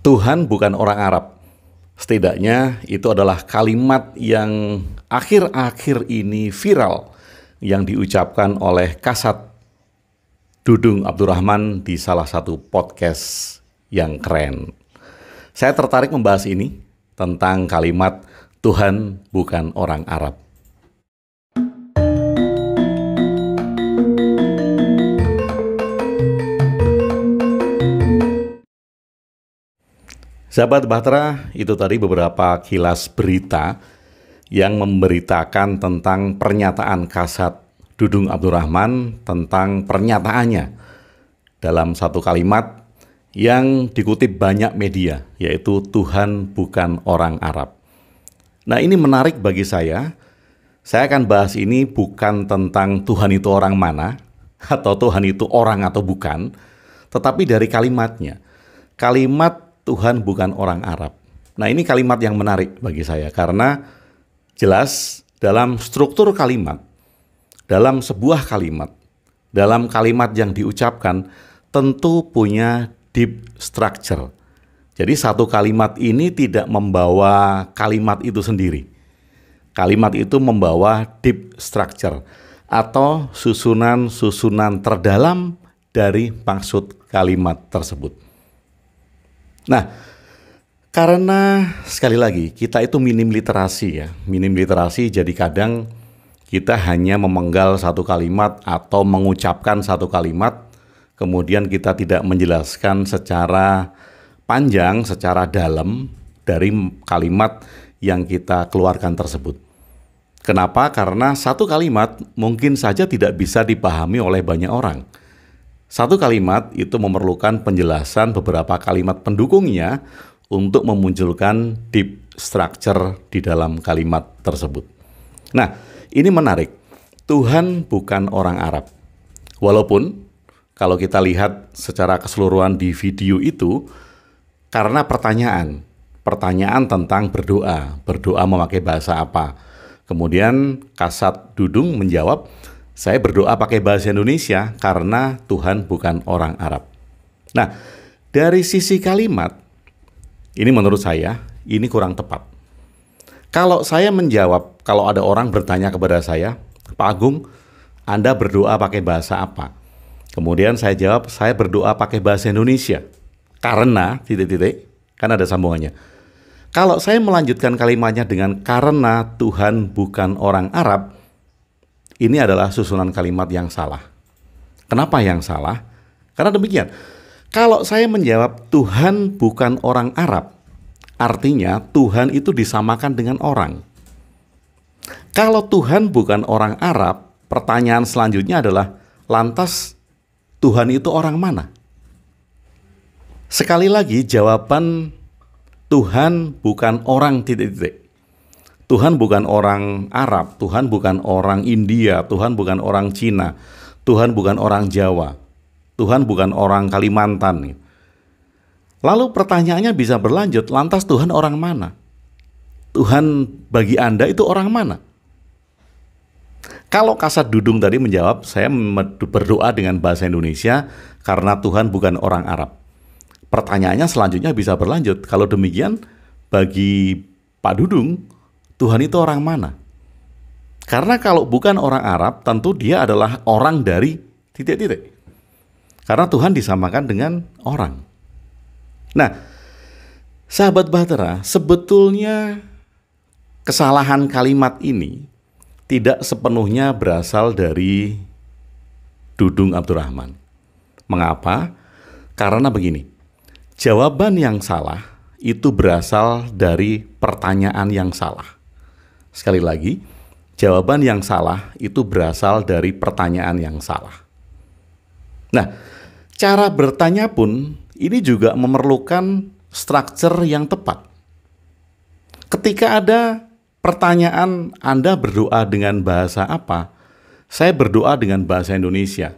Tuhan bukan orang Arab. Setidaknya itu adalah kalimat yang akhir-akhir ini viral yang diucapkan oleh Kasat Dudung Abdurrahman di salah satu podcast yang keren. Saya tertarik membahas ini tentang kalimat Tuhan bukan orang Arab. Sahabat Bahtera, itu tadi beberapa kilas berita yang memberitakan tentang pernyataan Kasat Dudung Abdurrahman tentang pernyataannya dalam satu kalimat yang dikutip banyak media, yaitu Tuhan bukan orang Arab. Nah, ini menarik bagi saya. Saya akan bahas ini bukan tentang Tuhan itu orang mana, atau Tuhan itu orang atau bukan, tetapi dari kalimatnya. Kalimat Tuhan bukan orang Arab. Nah, ini kalimat yang menarik bagi saya karena jelas dalam struktur kalimat, dalam sebuah kalimat, dalam kalimat yang diucapkan tentu punya deep structure. Jadi satu kalimat ini tidak membawa kalimat itu sendiri. Kalimat itu membawa deep structure atau susunan-susunan terdalam dari maksud kalimat tersebut. Nah, karena sekali lagi kita itu minim literasi ya. Minim literasi jadi kadang kita hanya memenggal satu kalimat atau mengucapkan satu kalimat, kemudian kita tidak menjelaskan secara panjang, secara dalam dari kalimat yang kita keluarkan tersebut. Kenapa? Karena satu kalimat mungkin saja tidak bisa dipahami oleh banyak orang. Satu kalimat itu memerlukan penjelasan beberapa kalimat pendukungnya untuk memunculkan deep structure di dalam kalimat tersebut. Nah, ini menarik. Tuhan bukan orang Arab. Walaupun kalau kita lihat secara keseluruhan di video itu, karena pertanyaan tentang berdoa memakai bahasa apa. Kemudian Kasat Dudung menjawab, saya berdoa pakai bahasa Indonesia karena Tuhan bukan orang Arab. Nah, dari sisi kalimat, ini menurut saya, ini kurang tepat. Kalau saya menjawab, kalau ada orang bertanya kepada saya, Pak Agung, Anda berdoa pakai bahasa apa? Kemudian saya jawab, saya berdoa pakai bahasa Indonesia. Karena, kan ada sambungannya. Kalau saya melanjutkan kalimatnya dengan karena Tuhan bukan orang Arab, ini adalah susunan kalimat yang salah. Kenapa yang salah? Karena demikian, kalau saya menjawab Tuhan bukan orang Arab, artinya Tuhan itu disamakan dengan orang. Kalau Tuhan bukan orang Arab, pertanyaan selanjutnya adalah, lantas Tuhan itu orang mana? Sekali lagi jawaban Tuhan bukan orang Tuhan bukan orang Arab, Tuhan bukan orang India, Tuhan bukan orang Cina, Tuhan bukan orang Jawa, Tuhan bukan orang Kalimantan. Lalu pertanyaannya bisa berlanjut, lantas Tuhan orang mana? Tuhan bagi Anda itu orang mana? Kalau Kasat Dudung tadi menjawab, saya berdoa dengan bahasa Indonesia karena Tuhan bukan orang Arab. Pertanyaannya selanjutnya bisa berlanjut, kalau demikian bagi Pak Dudung, Tuhan itu orang mana? Karena kalau bukan orang Arab, tentu dia adalah orang dari ... Karena Tuhan disamakan dengan orang. Nah, sahabat Bahtera, sebetulnya kesalahan kalimat ini tidak sepenuhnya berasal dari Dudung Abdurrahman. Mengapa? Karena begini, jawaban yang salah itu berasal dari pertanyaan yang salah. Sekali lagi, jawaban yang salah itu berasal dari pertanyaan yang salah. Nah, cara bertanya pun ini juga memerlukan struktur yang tepat. Ketika ada pertanyaan, Anda berdoa dengan bahasa apa? Saya berdoa dengan bahasa Indonesia.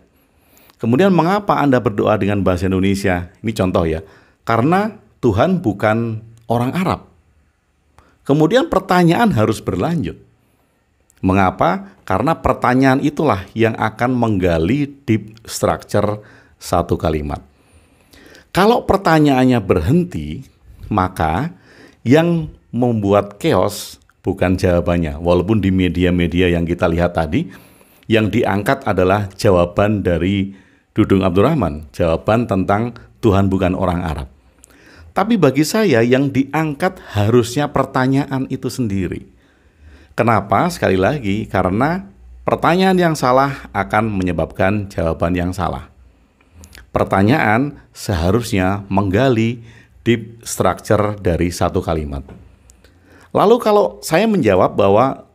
Kemudian mengapa Anda berdoa dengan bahasa Indonesia? Ini contoh ya. Karena Tuhan bukan orang Arab. Kemudian pertanyaan harus berlanjut. Mengapa? Karena pertanyaan itulah yang akan menggali deep structure satu kalimat. Kalau pertanyaannya berhenti, maka yang membuat chaos bukan jawabannya. Walaupun di media-media yang kita lihat tadi, yang diangkat adalah jawaban dari Dudung Abdurrahman, jawaban tentang Tuhan bukan orang Arab. Tapi bagi saya yang diangkat harusnya pertanyaan itu sendiri. Kenapa? Sekali lagi, karena pertanyaan yang salah akan menyebabkan jawaban yang salah. Pertanyaan seharusnya menggali deep structure dari satu kalimat. Lalu kalau saya menjawab bahwa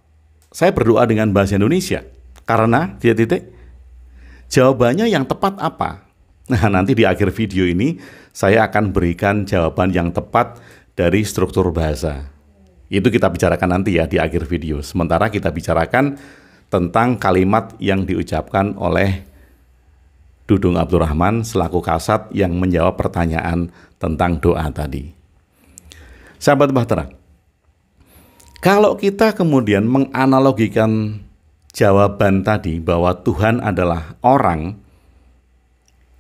saya berdoa dengan bahasa Indonesia, karena titik-titik, jawabannya yang tepat apa? Nah, nanti di akhir video ini saya akan berikan jawaban yang tepat dari struktur bahasa. Itu kita bicarakan nanti ya di akhir video. Sementara kita bicarakan tentang kalimat yang diucapkan oleh Dudung Abdurrahman selaku Kasat yang menjawab pertanyaan tentang doa tadi. Sahabat Bahtera, kalau kita kemudian menganalogikan jawaban tadi bahwa Tuhan adalah orang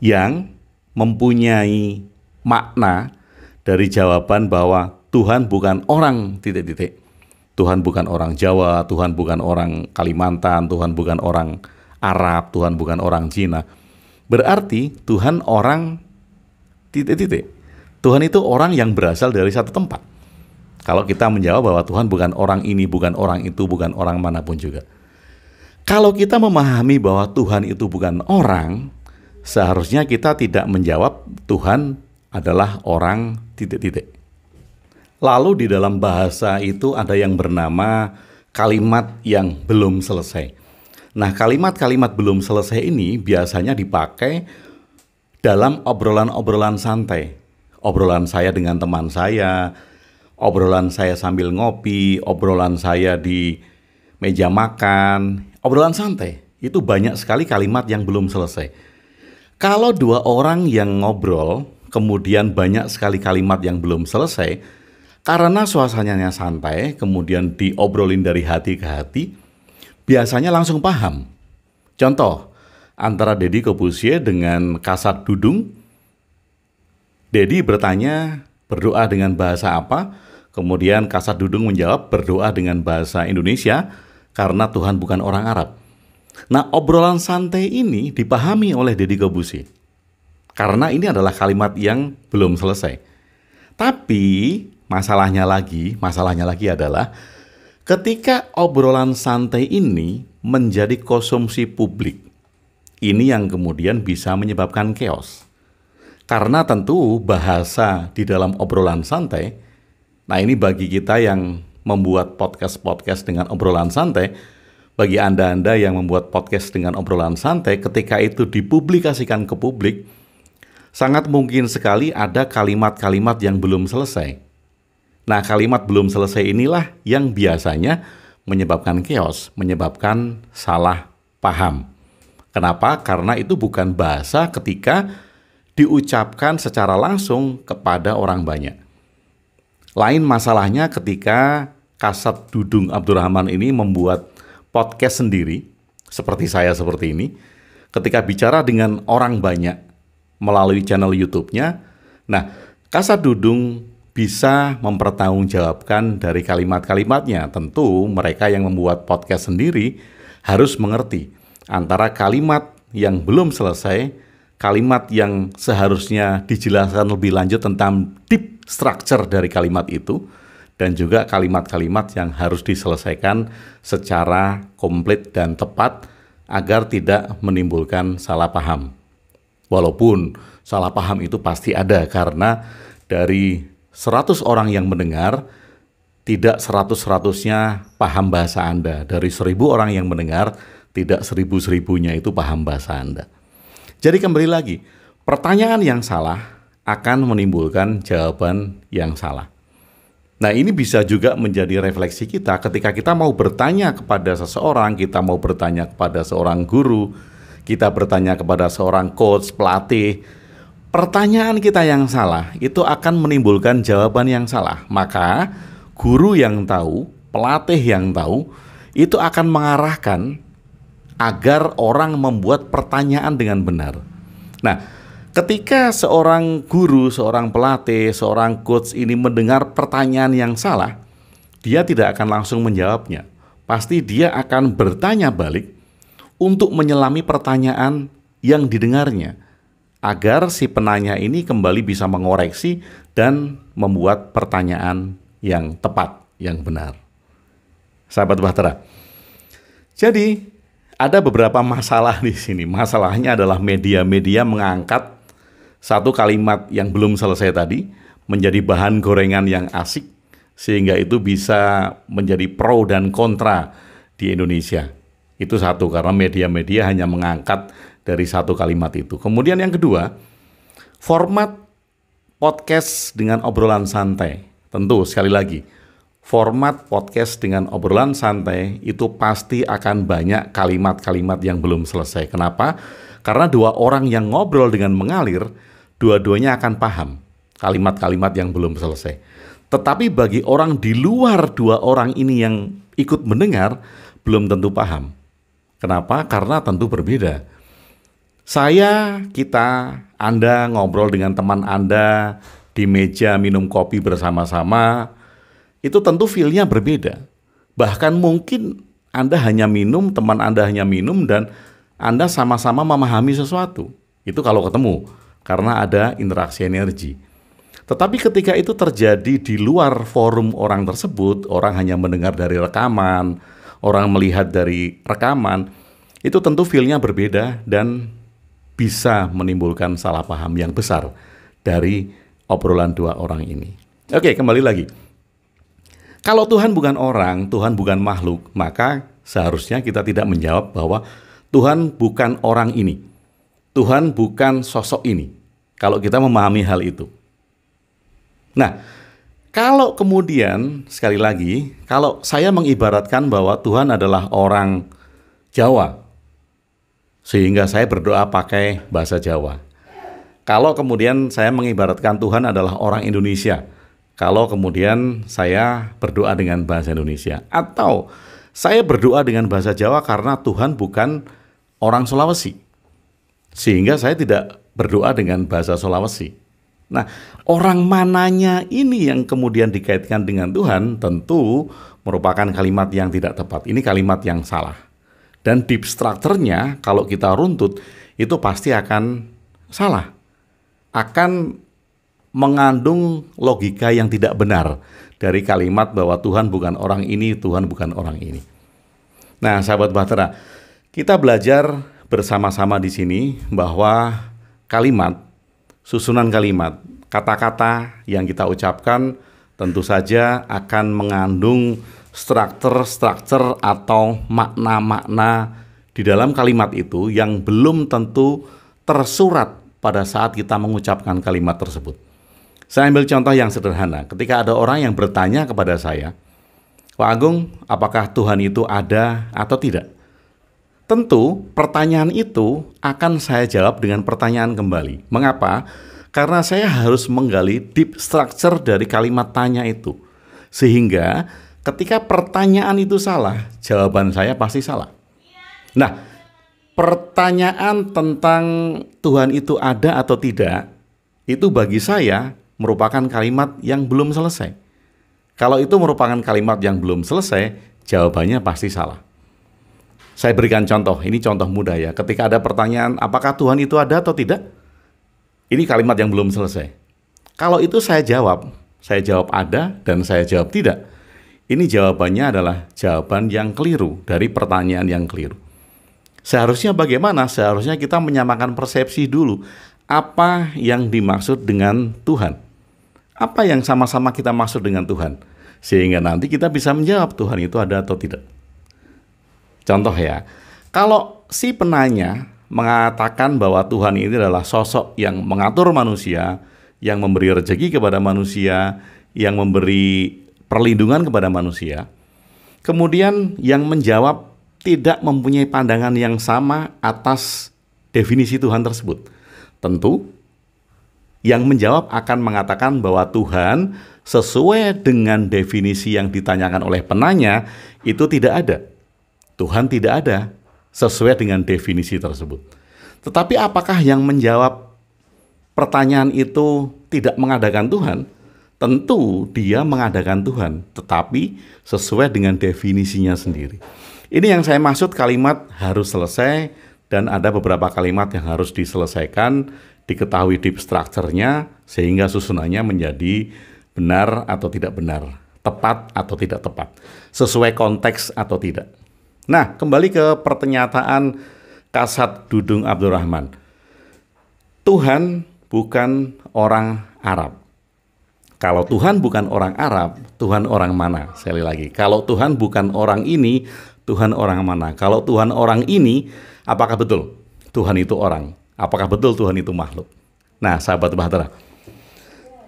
yang mempunyai makna dari jawaban bahwa Tuhan bukan orang titik-titik. Tuhan bukan orang Jawa, Tuhan bukan orang Kalimantan, Tuhan bukan orang Arab, Tuhan bukan orang Cina. Berarti Tuhan orang titik-titik. Tuhan itu orang yang berasal dari satu tempat. Kalau kita menjawab bahwa Tuhan bukan orang ini, bukan orang itu, bukan orang manapun juga. Kalau kita memahami bahwa Tuhan itu bukan orang, seharusnya kita tidak menjawab Tuhan adalah orang titik-titik. Lalu di dalam bahasa itu ada yang bernama kalimat yang belum selesai. Nah, kalimat-kalimat belum selesai ini biasanya dipakai dalam obrolan-obrolan santai. Obrolan saya dengan teman saya, obrolan saya sambil ngopi, obrolan saya di meja makan, obrolan santai. Itu banyak sekali kalimat yang belum selesai. Kalau dua orang yang ngobrol, kemudian banyak sekali kalimat yang belum selesai, karena suasananya santai, kemudian diobrolin dari hati ke hati, biasanya langsung paham. Contoh, antara Deddy Corbuzier dengan Kasat Dudung. Deddy bertanya berdoa dengan bahasa apa? Kemudian Kasat Dudung menjawab berdoa dengan bahasa Indonesia karena Tuhan bukan orang Arab. Nah, obrolan santai ini dipahami oleh Deddy Corbuzier. Karena ini adalah kalimat yang belum selesai. Tapi masalahnya lagi adalah ketika obrolan santai ini menjadi konsumsi publik, ini yang kemudian bisa menyebabkan chaos. Karena tentu bahasa di dalam obrolan santai, nah ini bagi kita yang membuat podcast-podcast dengan obrolan santai, bagi Anda-Anda yang membuat podcast dengan obrolan santai, ketika itu dipublikasikan ke publik, sangat mungkin sekali ada kalimat-kalimat yang belum selesai. Nah, kalimat belum selesai inilah yang biasanya menyebabkan chaos, menyebabkan salah paham. Kenapa? Karena itu bukan bahasa ketika diucapkan secara langsung kepada orang banyak. Lain masalahnya ketika Kasat Dudung Abdurrahman ini membuat podcast sendiri, seperti saya seperti ini, ketika bicara dengan orang banyak melalui channel YouTube-nya, nah, Kasat Dudung bisa mempertanggungjawabkan dari kalimat-kalimatnya. Tentu mereka yang membuat podcast sendiri harus mengerti antara kalimat yang belum selesai, kalimat yang seharusnya dijelaskan lebih lanjut tentang deep structure dari kalimat itu, dan juga kalimat-kalimat yang harus diselesaikan secara komplit dan tepat agar tidak menimbulkan salah paham. Walaupun salah paham itu pasti ada karena dari 100 orang yang mendengar, tidak 100-100-nya paham bahasa Anda. Dari 1000 orang yang mendengar, tidak 1000-1000-nya itu paham bahasa Anda. Jadi kembali lagi, pertanyaan yang salah akan menimbulkan jawaban yang salah. Nah, ini bisa juga menjadi refleksi kita ketika kita mau bertanya kepada seseorang, kita mau bertanya kepada seorang guru, kita bertanya kepada seorang coach, pelatih. Pertanyaan kita yang salah itu akan menimbulkan jawaban yang salah. Maka guru yang tahu, pelatih yang tahu, itu akan mengarahkan agar orang membuat pertanyaan dengan benar. Nah, Ketika seorang guru, seorang pelatih, seorang coach ini mendengar pertanyaan yang salah, dia tidak akan langsung menjawabnya. Pasti dia akan bertanya balik untuk menyelami pertanyaan yang didengarnya, agar si penanya ini kembali bisa mengoreksi dan membuat pertanyaan yang tepat, yang benar. Sahabat Bahtera, jadi ada beberapa masalah di sini. Masalahnya adalah media-media mengangkat satu kalimat yang belum selesai tadi menjadi bahan gorengan yang asik, sehingga itu bisa menjadi pro dan kontra di Indonesia. Itu satu, karena media-media hanya mengangkat dari satu kalimat itu. Kemudian yang kedua, format podcast dengan obrolan santai. Tentu sekali lagi, format podcast dengan obrolan santai itu pasti akan banyak kalimat-kalimat yang belum selesai. Kenapa? Karena dua orang yang ngobrol dengan mengalir, dua-duanya akan paham kalimat-kalimat yang belum selesai. Tetapi bagi orang di luar dua orang ini yang ikut mendengar, belum tentu paham. Kenapa? Karena tentu berbeda. Kita, Anda ngobrol dengan teman Anda di meja minum kopi bersama-sama, itu tentu feel-nya berbeda. Bahkan mungkin Anda hanya minum, teman Anda hanya minum, dan Anda sama-sama memahami sesuatu. Itu kalau ketemu, karena ada interaksi energi. Tetapi ketika itu terjadi di luar forum orang tersebut, orang hanya mendengar dari rekaman, orang melihat dari rekaman, itu tentu feel-nya berbeda dan bisa menimbulkan salah paham yang besar dari obrolan dua orang ini. Oke, kembali lagi. Kalau Tuhan bukan orang, Tuhan bukan makhluk, maka seharusnya kita tidak menjawab bahwa Tuhan bukan orang ini, Tuhan bukan sosok ini, kalau kita memahami hal itu. Nah, kalau kemudian, sekali lagi, kalau saya mengibaratkan bahwa Tuhan adalah orang Jawa, sehingga saya berdoa pakai bahasa Jawa. Kalau kemudian saya mengibaratkan Tuhan adalah orang Indonesia, kalau kemudian saya berdoa dengan bahasa Indonesia, atau saya berdoa dengan bahasa Jawa karena Tuhan bukan orang Sulawesi, sehingga saya tidak berdoa dengan bahasa Sulawesi. Nah, orang mananya ini yang kemudian dikaitkan dengan Tuhan tentu merupakan kalimat yang tidak tepat. Ini kalimat yang salah. Dan deep structure-nya kalau kita runtut itu pasti akan salah. Akan mengandung logika yang tidak benar dari kalimat bahwa Tuhan bukan orang ini, Tuhan bukan orang ini. Nah, sahabat Bahtera, kita belajar bersama-sama di sini bahwa kalimat, susunan kalimat, kata-kata yang kita ucapkan tentu saja akan mengandung struktur atau makna-makna di dalam kalimat itu yang belum tentu tersurat pada saat kita mengucapkan kalimat tersebut. Saya ambil contoh yang sederhana. Ketika ada orang yang bertanya kepada saya, Pak Agung, apakah Tuhan itu ada atau tidak? Tentu pertanyaan itu akan saya jawab dengan pertanyaan kembali. Mengapa? Karena saya harus menggali deep structure dari kalimat tanya itu. Sehingga ketika pertanyaan itu salah, jawaban saya pasti salah. Nah, pertanyaan tentang Tuhan itu ada atau tidak, itu bagi saya merupakan kalimat yang belum selesai. Kalau itu merupakan kalimat yang belum selesai, jawabannya pasti salah. Saya berikan contoh, ini contoh mudah ya. Ketika ada pertanyaan, apakah Tuhan itu ada atau tidak? Ini kalimat yang belum selesai. Kalau itu saya jawab ada dan saya jawab tidak. Ini jawabannya adalah jawaban yang keliru dari pertanyaan yang keliru. Seharusnya bagaimana? Seharusnya kita menyamakan persepsi dulu. Apa yang dimaksud dengan Tuhan? Apa yang sama-sama kita maksud dengan Tuhan? Sehingga nanti kita bisa menjawab Tuhan itu ada atau tidak. Contoh ya, kalau si penanya mengatakan bahwa Tuhan ini adalah sosok yang mengatur manusia, yang memberi rezeki kepada manusia, yang memberi perlindungan kepada manusia, kemudian yang menjawab tidak mempunyai pandangan yang sama atas definisi Tuhan tersebut. Tentu, yang menjawab akan mengatakan bahwa Tuhan sesuai dengan definisi yang ditanyakan oleh penanya itu tidak ada. Tuhan tidak ada sesuai dengan definisi tersebut. Tetapi apakah yang menjawab pertanyaan itu tidak mengadakan Tuhan, tentu dia mengadakan Tuhan, tetapi sesuai dengan definisinya sendiri. Ini yang saya maksud kalimat harus selesai, dan ada beberapa kalimat yang harus diselesaikan, diketahui deep structure-nya, sehingga susunannya menjadi benar atau tidak benar, tepat atau tidak tepat, sesuai konteks atau tidak. Nah, kembali ke pernyataan Kasat Dudung Abdurrahman. Tuhan bukan orang Arab. Kalau Tuhan bukan orang Arab, Tuhan orang mana? Sekali lagi, kalau Tuhan bukan orang ini, Tuhan orang mana? Kalau Tuhan orang ini, apakah betul Tuhan itu orang? Apakah betul Tuhan itu makhluk? Nah, sahabat bahtera,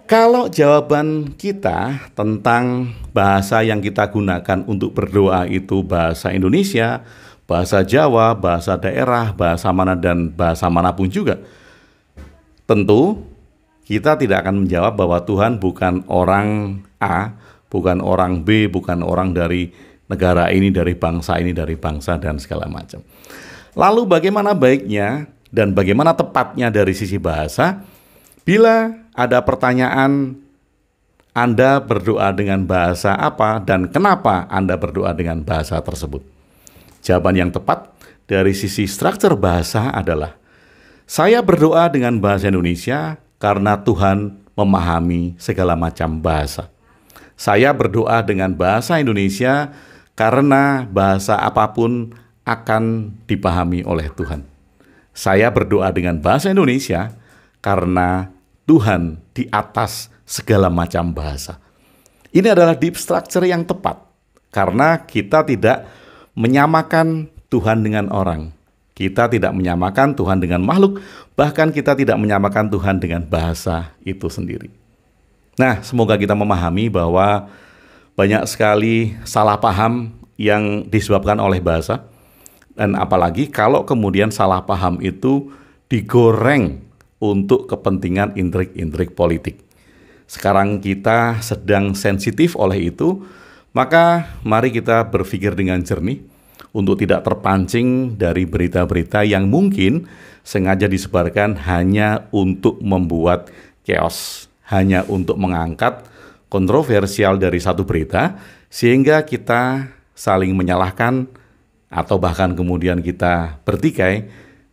kalau jawaban kita tentang bahasa yang kita gunakan untuk berdoa itu bahasa Indonesia, bahasa Jawa, bahasa daerah, bahasa mana dan bahasa manapun juga, tentu kita tidak akan menjawab bahwa Tuhan bukan orang A, bukan orang B, bukan orang dari negara ini, dari bangsa ini, dari bangsa, dan segala macam. Lalu bagaimana baiknya dan bagaimana tepatnya dari sisi bahasa? Bila ada pertanyaan, Anda berdoa dengan bahasa apa dan kenapa Anda berdoa dengan bahasa tersebut? Jawaban yang tepat dari sisi struktur bahasa adalah, saya berdoa dengan bahasa Indonesia karena Tuhan memahami segala macam bahasa. Saya berdoa dengan bahasa Indonesia karena bahasa apapun akan dipahami oleh Tuhan. Saya berdoa dengan bahasa Indonesia karena Tuhan di atas segala macam bahasa. Ini adalah deep structure yang tepat, karena kita tidak menyamakan Tuhan dengan orang. Kita tidak menyamakan Tuhan dengan makhluk, bahkan kita tidak menyamakan Tuhan dengan bahasa itu sendiri. Nah, semoga kita memahami bahwa banyak sekali salah paham yang disebabkan oleh bahasa, dan apalagi kalau kemudian salah paham itu digoreng untuk kepentingan intrik-intrik politik. Sekarang kita sedang sensitif oleh itu, maka mari kita berpikir dengan jernih untuk tidak terpancing dari berita-berita yang mungkin sengaja disebarkan hanya untuk membuat chaos, hanya untuk mengangkat kontroversial dari satu berita, sehingga kita saling menyalahkan atau bahkan kemudian kita bertikai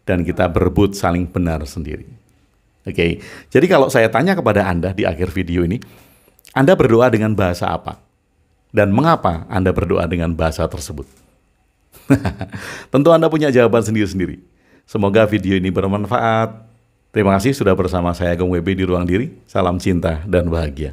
dan kita berebut saling benar sendiri. Oke, jadi kalau saya tanya kepada Anda di akhir video ini, Anda berdoa dengan bahasa apa? Dan mengapa Anda berdoa dengan bahasa tersebut? Tentu Anda punya jawaban sendiri-sendiri. Semoga video ini bermanfaat. Terima kasih sudah bersama saya Agung WB di Ruang Diri. Salam cinta dan bahagia.